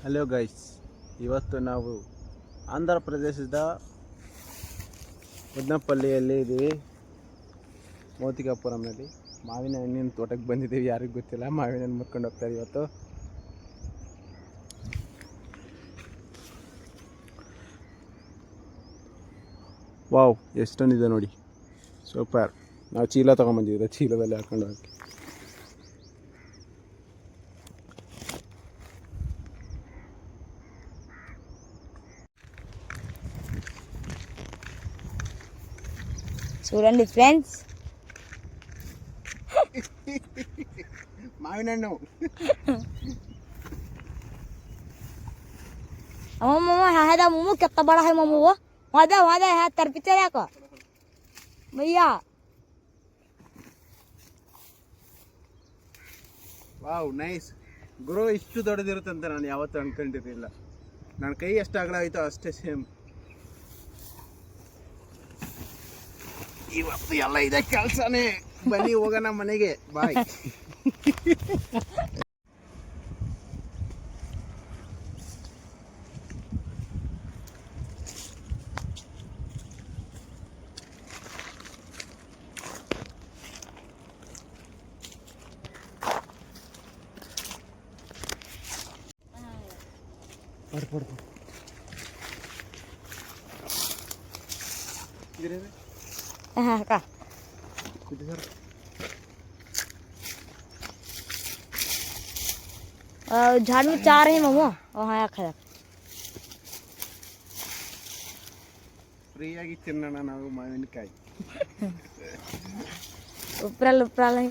Hello guys, ಇವತ್ತು ನಾವು ಆಂಧ್ರ ಪ್ರದೇಶದ ಮುದ್ನಪಲ್ಲಿಯಲ್ಲಿ ಇದ್ದೀವಿ. ಮೋತಿಕಾಪುರಂನಲ್ಲಿ ಮಾವಿನ ಹಣ್ಣಿನ ತೋಟಕ್ಕೆ ಬಂದಿದ್ದೀವಿ. ಯಾರಿಗೂ ಗೊತ್ತಿಲ್ಲ, ಮಾವಿನ ಹಣ್ಣು ಮುರ್ಕೊಂಡು ಹೋಗ್ತಾರೆ ಇವತ್ತು. ವಾವ್, ಎಷ್ಟೊಂದಿದೆ ನೋಡಿ, ಸೂಪರ್. ನಾವು ಚೀಲ ತೊಗೊಂಬಂದಿದ್ದೀವಿ, ಚೀಲದಲ್ಲಿ ಹಾಕೊಂಡು ಹೋಗಿ. చూడండి ఫ్రెండ్స్, ಮಾವಿನ ಹಣ್ಣು. अम्मा هذا مو कितना बड़ा है मम्मू. वो هذا है तरपीते देखो भैया. ವಾವ್, ನೈಸ್ ಗುರು. ಇಷ್ಟು ದೊಡ್ಡದಿರುತ್ತಂತ ನಾನು ಯಾವತ್ತೂ ಅನ್ಕೊಂಡಿರಲಿಲ್ಲ. ನನ್ನ ಕೈ ಎಷ್ಟು ಅಗಲ ಆಯಿತೋ ಅಷ್ಟೇ ಸೇಮ್. ಇವತ್ತು ಎಲ್ಲ ಇದೆ ಕೆಲಸನೇ. ಬನ್ನಿ ಹೋಗೋಣ ಮನೆಗೆ. ಬಾಯ್. ಪಡ್ಪಡ್ತು हाँ का झाड़ में चार है मम्मू. वहाँ खा ಫ್ರೀಯಾಗಿ ತಿನ್ನೋಣ ನಾವು ಮಾವಿನಕಾಯಿ. उपराल उपराल है.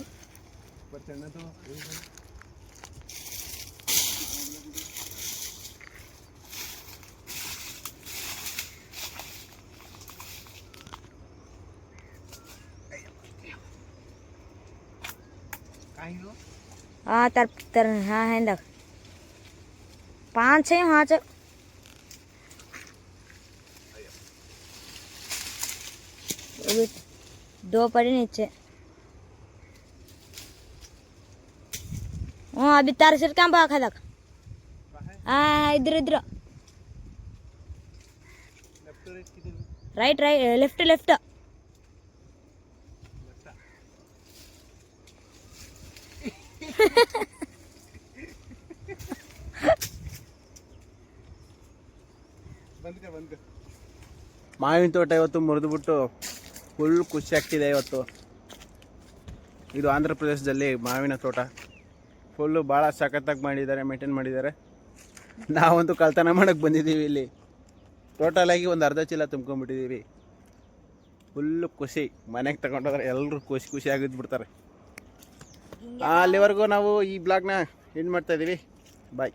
हाँ तर हाँ है देख 5 है. हाँ च दो पड़े नीचे. हाँ अभी तार सिर कहाँ भागा देख. हाँ इधर इधर राइट राइट लेफ्ट लेफ्ट. ಮಾವಿನ ತೋಟ ಇವತ್ತು ಮುರಿದುಬಿಟ್ಟು ಫುಲ್ ಖುಷಿ ಆಗ್ತಿದೆ. ಇವತ್ತು ಇದು ಆಂಧ್ರ ಪ್ರದೇಶದಲ್ಲಿ ಮಾವಿನ ತೋಟ ಫುಲ್ಲು ಭಾಳ ಸಖತ್ತಾಗಿ ಮಾಡಿದ್ದಾರೆ, ಮೇಂಟೈನ್ ಮಾಡಿದ್ದಾರೆ. ನಾವಂತೂ ಕಳ್ತನ ಮಾಡೋಕ್ಕೆ ಬಂದಿದ್ದೀವಿ. ಇಲ್ಲಿ ಟೋಟಲಾಗಿ ಒಂದು ಅರ್ಧ ಚೀಲ ತುಂಬ್ಕೊಂಡ್ಬಿಟ್ಟಿದ್ದೀವಿ. ಫುಲ್ಲು ಖುಷಿ. ಮನೆಗೆ ತಗೊಂಡೋದ್ರೆ ಎಲ್ಲರೂ ಖುಷಿ ಆಗಿದ್ಬಿಡ್ತಾರೆ. ಅಲ್ಲಿವರೆಗೂ ನಾವು ಈ ಬ್ಲಾಗ್ನ ಎಂಡ್ ಮಾಡ್ತಾಯಿದ್ದೀವಿ. ಬಾಯ್.